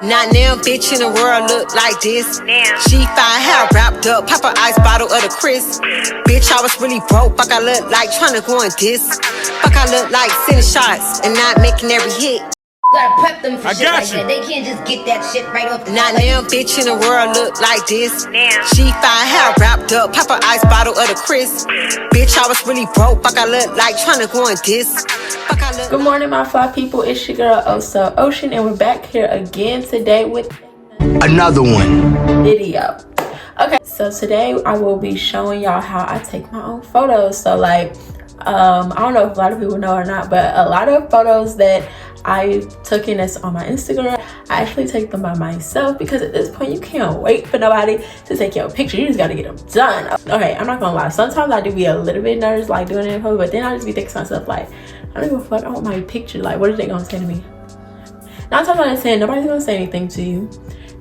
Not now, bitch in the world look like this. She fine, hair wrapped up, pop a ice bottle of the crisp. Bitch, I was really broke, fuck I look like tryna go on this. Fuck I look like sending shots and not making every hit. Gotta prep them for shit like that. They can't just get that shit right off the Not now, bitch in the world look like this. She fine, hair wrapped up, pop a ice bottle of the crisp. Bitch, I was really broke, fuck I look like tryna go on this. Good morning, my fly people. It's your girl Oso Ocean, and we're back here again today with another one video. Okay, so today I will be showing y'all how I take my own photos. So like I don't know if a lot of people know or not, but a lot of photos that I took in that's on my Instagram, I actually take them by myself, because at this point you can't wait for nobody to take your picture. You just gotta get them done. Okay, I'm not gonna lie, sometimes I do be a little bit nervous like doing it in public, but then I just be thinking to myself like, I don't give a fuck, I want my picture. Like, what are they gonna say to me? 9 times out of 10, nobody's gonna say anything to you.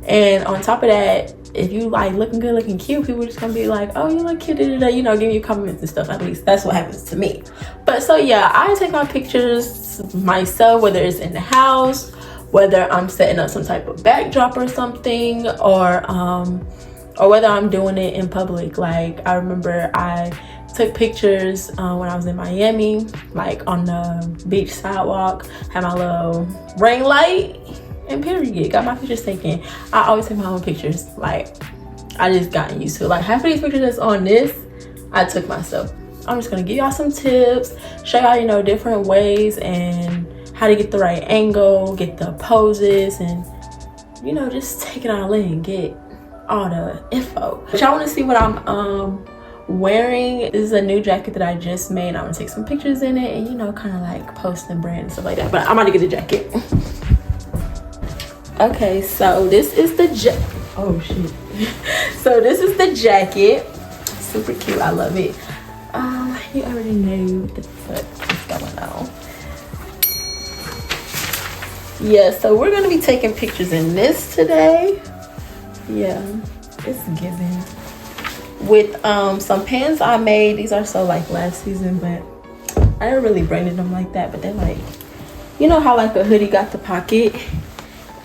And on top of that, if you like looking good, looking cute, people are just gonna be like, oh, you look cute, you know, giving you compliments and stuff. At least that's what happens to me. But so yeah, I take my pictures myself, whether it's in the house, whether I'm setting up some type of backdrop or something, or whether I'm doing it in public. Like, I remember I took pictures when I was in Miami, like on the beach sidewalk, had my little ring light, and period, got my pictures taken. I always take my own pictures. Like, I just gotten used to it. Like, half of these pictures that's on this, I took myself. I'm just gonna give y'all some tips, show y'all, you know, different ways and how to get the right angle, get the poses, and, you know, just take it all in, get all the info. But y'all wanna see what I'm wearing? This is a new jacket that I just made. I'm gonna take some pictures in it and, you know, kind of like post and brand and stuff like that. But I'm gonna get the jacket. Okay, so this is the oh shit. So this is the jacket. Super cute, I love it. You already know what the fuck is going on. Yeah, so we're gonna be taking pictures in this today. Yeah, it's giving. With some pants I made. These are so like last season, but I never really braided them like that. But they're like, you know how like a hoodie got the pocket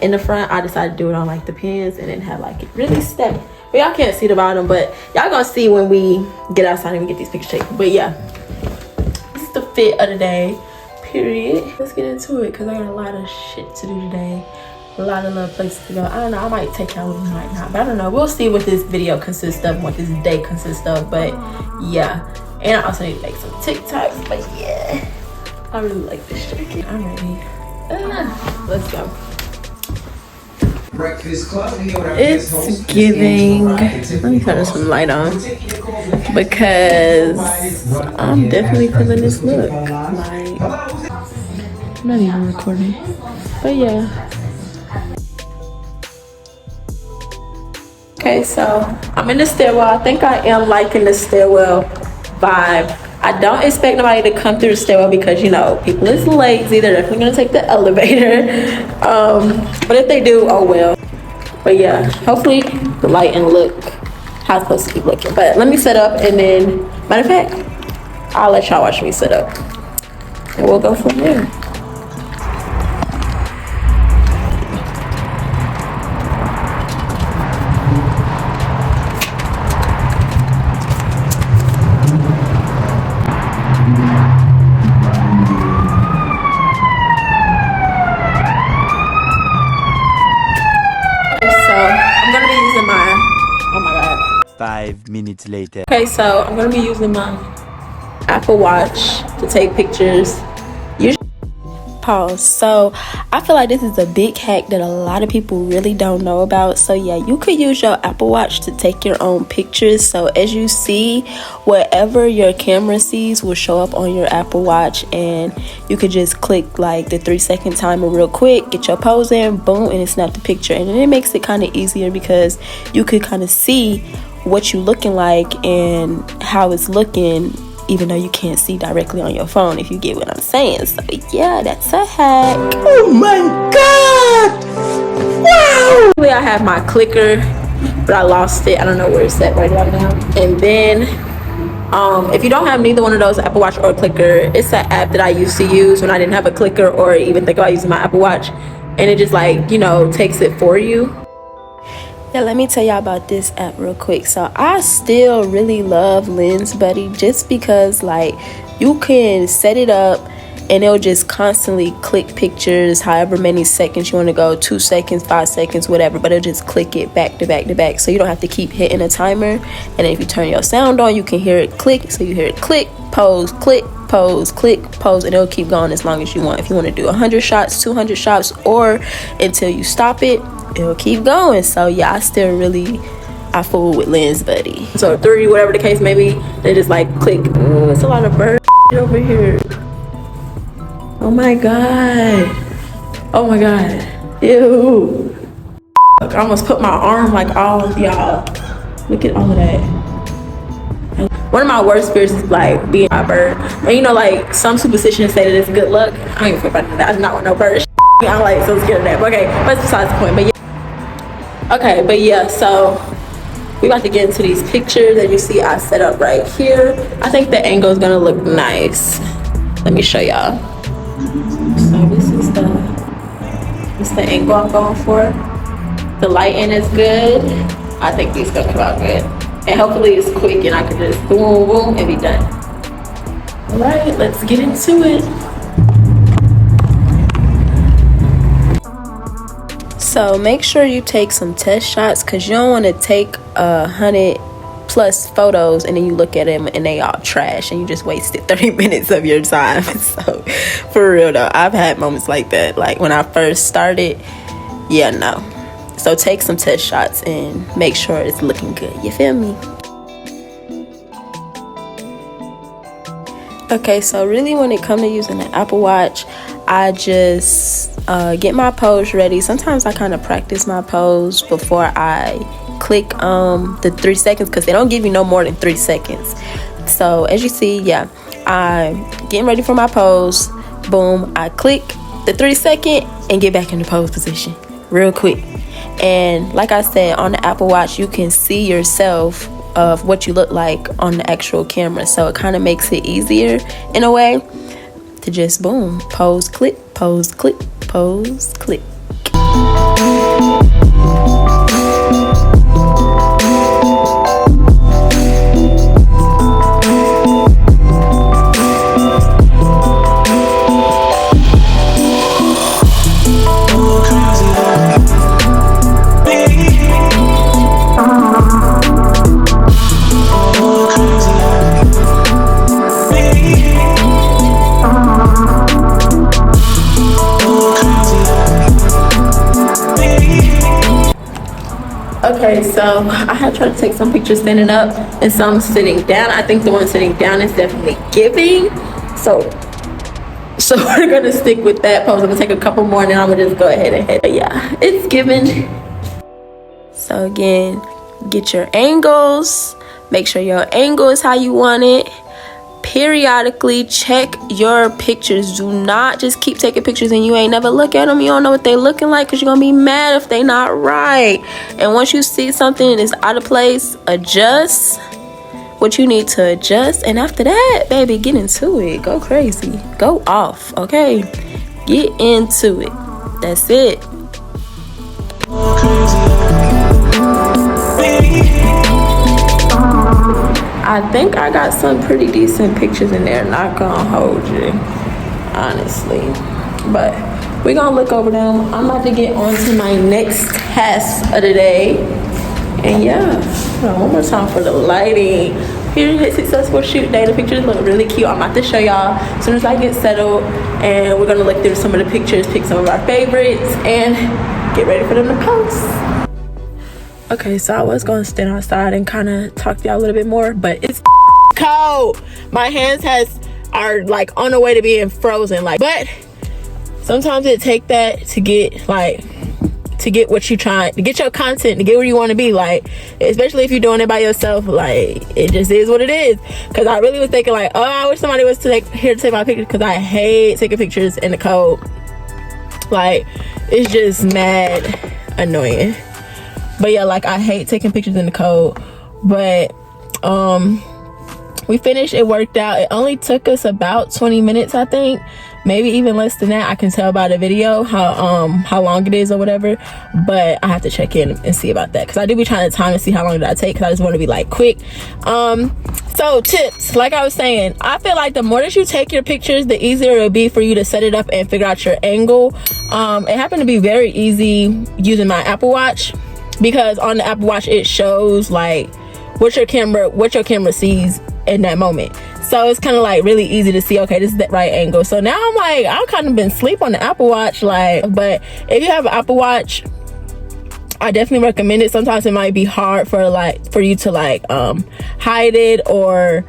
in the front? I decided to do it on like the pants and then have like it really steady. But y'all can't see the bottom, but y'all gonna see when we get outside and we get these pictures taken. But yeah, this is the fit of the day, period. Let's get into it, because I got a lot of shit to do today. A lot of little places to go. I don't know, I might take y'all with me, might not, but I don't know. We'll see what this video consists of, what this day consists of. But yeah, and I also need to make some TikToks. But yeah, I really like this jacket. I'm ready. Let's go. It's giving. Let me turn some light on, because I'm definitely feeling this look. Like, I'm not even recording, but yeah. Okay, so I'm in the stairwell. I think I am liking the stairwell vibe. I don't expect nobody to come through the stairwell, because, you know, people is lazy. They're definitely gonna take the elevator. But if they do, oh well. But yeah, hopefully the light and look how it's supposed to keep looking. But let me set up, and then, matter of fact, I'll let y'all watch me set up, and we'll go from there. Using my, oh my god, 5 minutes later. Okay, so I'm gonna be using my Apple Watch to take pictures. Pause. So I feel like this is a big hack that a lot of people really don't know about. So yeah, you could use your Apple Watch to take your own pictures. So as you see, whatever your camera sees will show up on your Apple Watch, and you could just click like the 3-second timer real quick, get your pose in, boom, and it snapped the picture. And then it makes it kind of easier, because you could kind of see what you looking like and how it's looking, even though you can't see directly on your phone, if you get what I'm saying. So yeah, that's a hack. Oh my god! Wow! I have my clicker, but I lost it. I don't know where it's at right now. And then if you don't have neither one of those, Apple Watch or clicker, it's an app that I used to use when I didn't have a clicker or even think about using my Apple Watch. and it just like, you know, takes it for you. Yeah, let me tell y'all about this app real quick. So I still really love Lens Buddy just because like you can set it up and it'll just constantly click pictures however many seconds you want to go, 2 seconds, 5 seconds, whatever, but it'll just click it back to back to back, so you don't have to keep hitting a timer. And then if you turn your sound on, you can hear it click, so you hear it click, pose, click, pose, click, pose, and it'll keep going as long as you want. If you want to do 100 shots, 200 shots, or until you stop it, it'll keep going. So yeah, I fool with Lens Buddy. So 3, whatever the case may be, they just like click. Ooh, it's a lot of bird over here. Oh my god. Oh my god. Ew. Look, I almost put my arm like all of y'all. Look at all of that. One of my worst fears is like being a bird. And you know, like some superstitions say that it's good luck. I don't even feel about that. I do not want no bird. I'm like so scared of that. But okay, that's besides the point. But yeah. Okay, but yeah, so we about to get into these pictures that you see I set up right here. I think the angle is gonna look nice. Let me show y'all. So this is the angle I'm going for. The lighting is good. I think these gonna come out good. And hopefully it's quick and I can just boom, boom, and be done. All right, let's get into it. So make sure you take some test shots because you don't want to take 100+ photos and then you look at them and they all trash and you just wasted 30 minutes of your time. So for real though, I've had moments like that. Like when I first started, yeah, no. So take some test shots and make sure it's looking good. You feel me? Okay, so really when it comes to using the Apple Watch, I just get my pose ready. Sometimes I kind of practice my pose before I click the 3 seconds because they don't give you no more than 3 seconds. So as you see, yeah, I'm getting ready for my pose. Boom, I click the 3 second and get back in the pose position real quick. And like I said, on the Apple Watch, you can see yourself of what you look like on the actual camera. So it kind of makes it easier in a way to just boom, pose, click, pose, click, pose, click. Okay, so I had tried to take some pictures standing up and some sitting down. I think the one sitting down is definitely giving. So we're gonna stick with that pose. I'm gonna take a couple more and then I'm gonna just go ahead and hit. But yeah, it's giving. So again, get your angles. Make sure your angle is how you want it. Periodically check your pictures. Do not just keep taking pictures and you ain't never look at them. You don't know what they looking like because you're gonna be mad if they not right. And once you see something is out of place, adjust what you need to adjust. And after that, baby, get into it. Go crazy. Go off. Okay, get into it. That's it. I think I got some pretty decent pictures in there, not gonna hold you, honestly. But we're gonna look over them. I'm about to get on to my next task of the day. And yeah, one more time for the lighting. Here's a successful shoot day. The pictures look really cute. I'm about to show y'all as soon as I get settled. And we're gonna look through some of the pictures, pick some of our favorites, and get ready for them to post. Okay, so I was gonna stand outside and kind of talk to y'all a little bit more, but it's cold. My hands are like on the way to being frozen. Like, but sometimes it take that to get what you trying to get your content, to get where you want to be. Like, especially if you're doing it by yourself, like it just is what it is. Because I really was thinking like, oh, I wish somebody was here to take my pictures because I hate taking pictures in the cold. Like, it's just mad annoying. But yeah, like I hate taking pictures in the cold. But we finished. It worked out. It only took us about 20 minutes, I think, maybe even less than that. I can tell by the video how long it is or whatever, but I have to check in and see about that, because I do be trying to time and see how long did I take, because I just want to be like quick. So tips, like I was saying, I feel like the more that you take your pictures, the easier it'll be for you to set it up and figure out your angle. It happened to be very easy using my Apple Watch, because on the Apple Watch it shows like what your camera sees in that moment. So it's kind of like really easy to see, okay, this is the right angle. So now I'm like, I've kind of been asleep on the Apple Watch, like, but if you have an Apple Watch, I definitely recommend it. Sometimes it might be hard for you to like hide it or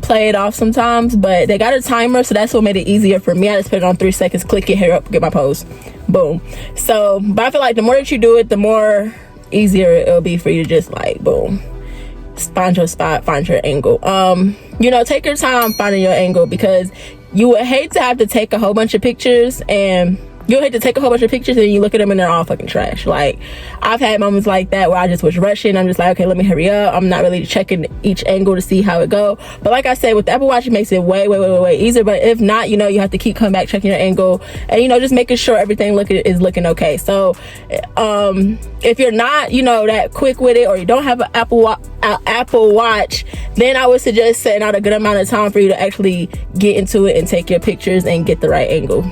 play it off sometimes, but they got a timer, so that's what made it easier for me. I just put it on 3 seconds, click it, hair up, get my pose, boom. So, but I feel like the more that you do it, the more easier it'll be for you to just like, boom, find your spot, find your angle. You know, take your time finding your angle, because you would hate to have to take a whole bunch of pictures and you look at them and they're all fucking trash. Like, I've had moments like that where I just was rushing. I'm just like, okay, let me hurry up. I'm not really checking each angle to see how it go. But like I said, with the Apple Watch, it makes it way easier. But if not, you know, you have to keep coming back, checking your angle, and, you know, just making sure everything is looking okay. So if you're not, you know, that quick with it, or you don't have an Apple Watch, then I would suggest setting out a good amount of time for you to actually get into it and take your pictures and get the right angle.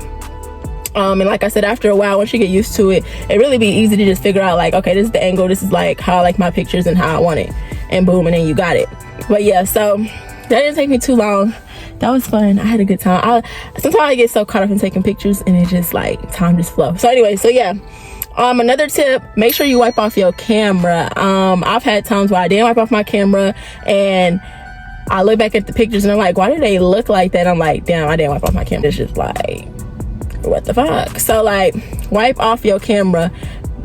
And like I said, after a while, once you get used to it, it really be easy to just figure out like, okay, this is the angle, this is like how I like my pictures and how I want it, and boom, and then you got it. But yeah, so that didn't take me too long. That was fun. I had a good time. Sometimes I get so caught up in taking pictures and it just like time just flows. So anyway, so yeah, another tip, make sure you wipe off your camera. I've had times where I didn't wipe off my camera and I look back at the pictures and I'm like, why do they look like that? I'm like, damn, I didn't wipe off my camera. It's just like, what the fuck? So like, wipe off your camera.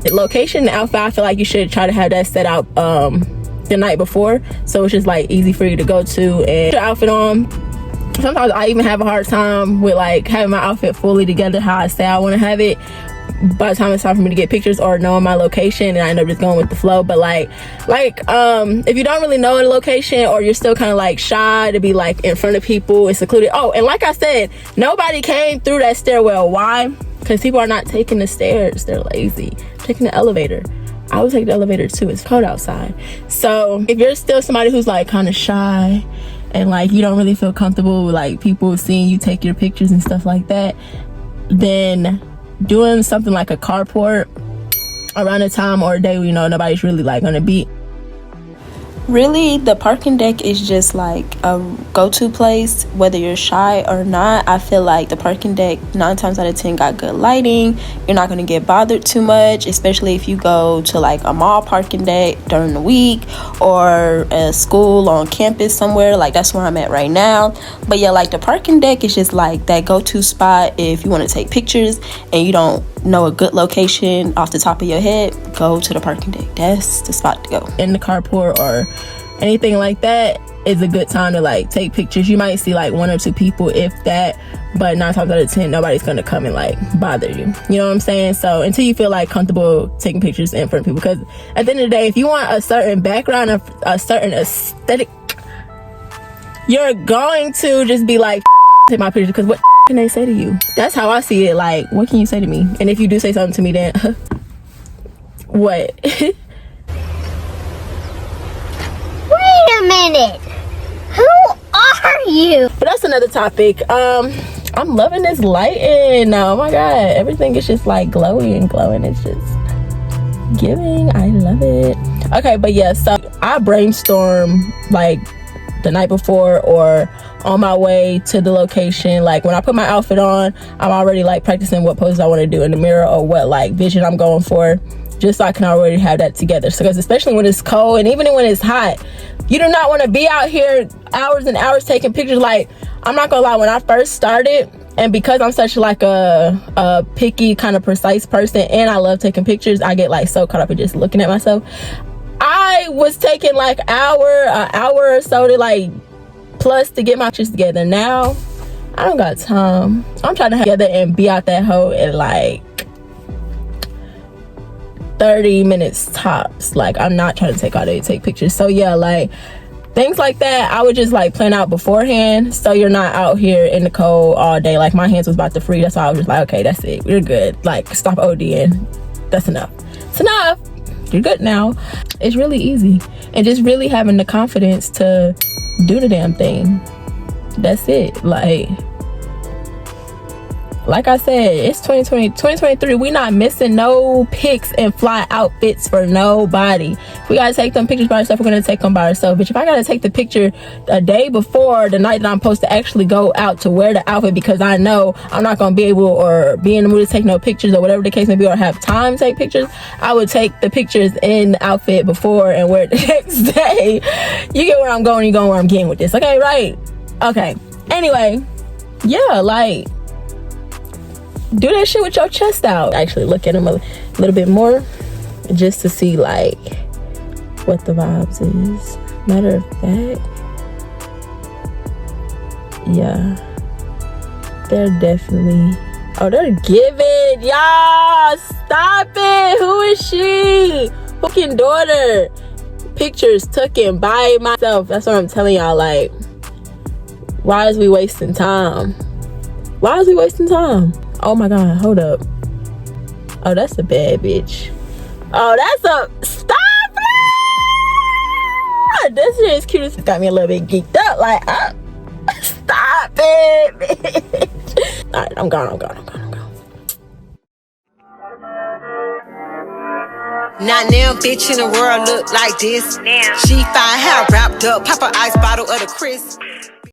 The location, the outfit, I feel like you should try to have that set out the night before, so it's just like easy for you to go to and put your outfit on. Sometimes I even have a hard time with like having my outfit fully together how I say I want to have it by the time it's time for me to get pictures, or knowing my location, and I end up just going with the flow. But like if you don't really know the location, or you're still kind of like shy to be like in front of people, it's secluded. Oh, and like I said, nobody came through that stairwell. Why? Because people are not taking the stairs, they're lazy. Taking the elevator. I would take the elevator too, it's cold outside. So if you're still somebody who's like kind of shy and like you don't really feel comfortable with like people seeing you take your pictures and stuff like that, then doing something like a carport around a time or a day where you know nobody's really like gonna be. Really, the parking deck is just like a go-to place whether you're shy or not. I feel like the parking deck 9 times out of 10 got good lighting. You're not going to get bothered too much, especially if you go to like a mall parking deck during the week, or a school on campus somewhere. Like, that's where I'm at right now. But yeah, like the parking deck is just like that go-to spot if you want to take pictures and you don't know a good location off the top of your head. Go to the parking deck. That's the spot to go. In the carport or anything like that is a good time to like take pictures. You might see like 1 or 2 people, if that, but 9 times out of 10 nobody's gonna come and like bother you. You know what I'm saying? So until you feel like comfortable taking pictures in front of people, because at the end of the day, if you want a certain background, a certain aesthetic, you're going to just be like, take my picture, because what can they say to you? That's how I see it. Like, what can you say to me? And if you do say something to me, then what? Wait a minute. Who are you? But that's another topic. I'm loving this lighting. Oh my god, everything is just like glowy and glowing. It's just giving. I love it. Okay, but yeah, so I brainstorm like the night before or on my way to the location. Like when I put my outfit on, I'm already like practicing what poses I want to do in the mirror, or what like vision I'm going for, just so I can already have that together. So, because especially when it's cold and even when it's hot, you do not want to be out here hours and hours taking pictures. Like, I'm not gonna lie, when I first started, and because I'm such like a picky kind of precise person, and I love taking pictures, I get like so caught up in just looking at myself. I was taking like an hour or so to like plus to get my pictures together. Now I don't got time. I'm trying to have together and be out that hoe in like 30 minutes tops. Like, I'm not trying to take all day to take pictures. So yeah, like things like that, I would just like plan out beforehand, so you're not out here in the cold all day. Like my hands was about to freeze. That's why I was just like, okay, that's it. We're good. Like stop ODing. That's enough. It's enough. You're good now. It's really easy. And just really having the confidence to do the damn thing. That's it. Like I said, it's 2023. We not missing no pics and fly outfits for nobody. If we gotta take them pictures by ourselves, we're gonna take them by ourselves. Bitch, if I gotta take the picture a day before the night that I'm supposed to actually go out to wear the outfit because I know I'm not gonna be able or be in the mood to take no pictures or whatever the case may be, or have time to take pictures, I would take the pictures in the outfit before and wear it the next day. You get where I'm going, you go where I'm getting with this. Okay, right? Okay. Anyway, yeah, like, do that shit with your chest out. Actually look at them a little bit more just to see like what the vibes is. Matter of fact, yeah, they're definitely, oh, they're giving. Y'all stop it. Who is she? Fucking daughter. Pictures taken by myself. That's what I'm telling y'all. Like, why is we wasting time? Why is we wasting time? Oh my god, hold up. Oh, that's a bad bitch. Oh, that's a, stop it! This shit is cute. It's got me a little bit geeked up. Like, stop it, bitch. Alright, I'm gone. Not now, bitch in the world look like this. She fine, hair wrapped up, pop a ice bottle of the crisp.